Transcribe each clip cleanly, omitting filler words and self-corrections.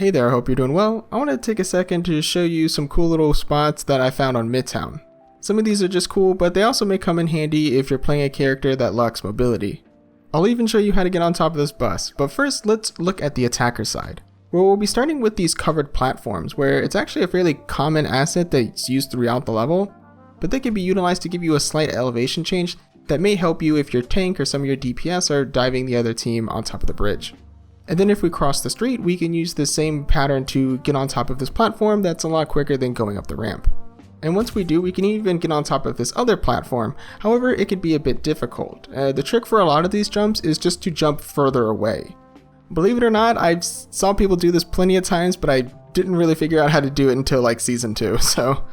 Hey there, I hope you're doing well. I want to take a second to show you some cool little spots that I found on Midtown. Some of these are just cool, but they also may come in handy if you're playing a character that lacks mobility. I'll even show you how to get on top of this bus, but first let's look at the attacker side, where we'll be starting with these covered platforms, where it's actually a fairly common asset that's used throughout the level, but they can be utilized to give you a slight elevation change that may help you if your tank or some of your DPS are diving the other team on top of the bridge. And then if we cross the street, we can use the same pattern to get on top of this platform that's a lot quicker than going up the ramp. And once we do, we can even get on top of this other platform. However, it could be a bit difficult. The trick for a lot of these jumps is just to jump further away. Believe it or not, I saw people do this plenty of times, but I didn't really figure out how to do it until like season 2, so.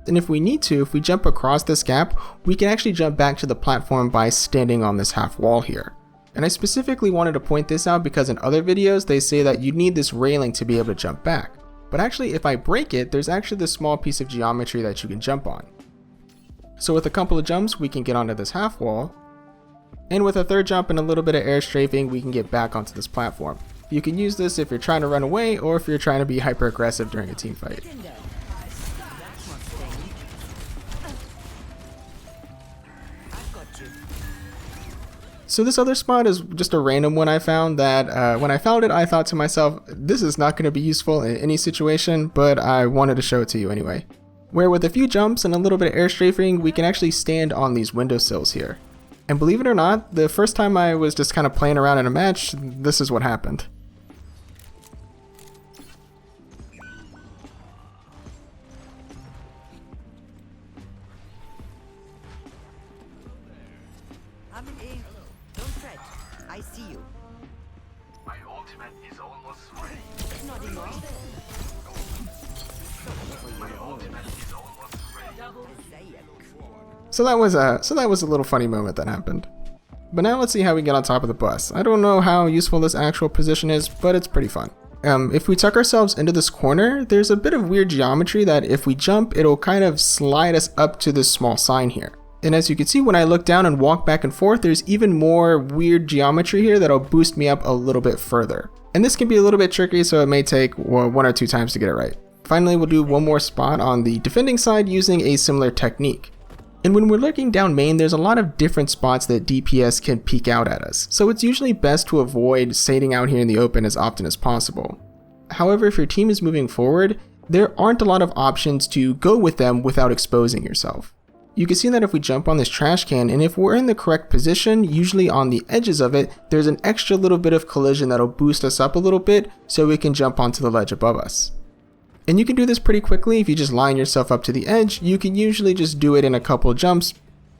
And if we need to, if we jump across this gap, we can actually jump back to the platform by standing on this half wall here. And I specifically wanted to point this out because in other videos they say that you need this railing to be able to jump back. But actually if I break it, there's actually this small piece of geometry that you can jump on. So with a couple of jumps we can get onto this half wall, and with a third jump and a little bit of air strafing we can get back onto this platform. You can use this if you're trying to run away or if you're trying to be hyper aggressive during a team fight. So this other spot is just a random one I found that when I found it I thought to myself, this is not going to be useful in any situation, but I wanted to show it to you anyway. Where with a few jumps and a little bit of air strafing we can actually stand on these windowsills here. And believe it or not, the first time I was just kind of playing around in a match, this is what happened. I'm in A. Don't fret. I see you. My ultimate is almost ready. Not anymore. My ultimate is almost ready. So that was a little funny moment that happened. But now let's see how we get on top of the bus. I don't know how useful this actual position is, but it's pretty fun. If we tuck ourselves into this corner, there's a bit of weird geometry that if we jump, it'll kind of slide us up to this small sign here. And as you can see, when I look down and walk back and forth, there's even more weird geometry here that'll boost me up a little bit further. And this can be a little bit tricky, so it may take one or two times to get it right. Finally, we'll do one more spot on the defending side using a similar technique. And when we're looking down main, there's a lot of different spots that DPS can peek out at us, so it's usually best to avoid staying out here in the open as often as possible. However, if your team is moving forward, there aren't a lot of options to go with them without exposing yourself. You can see that if we jump on this trash can, and if we're in the correct position, usually on the edges of it, there's an extra little bit of collision that'll boost us up a little bit so we can jump onto the ledge above us. And you can do this pretty quickly if you just line yourself up to the edge. You can usually just do it in a couple jumps.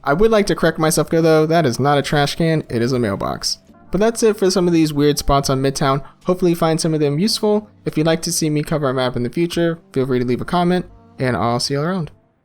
I would like to correct myself though, that is not a trash can, it is a mailbox. But that's it for some of these weird spots on Midtown. Hopefully you find some of them useful. If you'd like to see me cover a map in the future, feel free to leave a comment, and I'll see you around.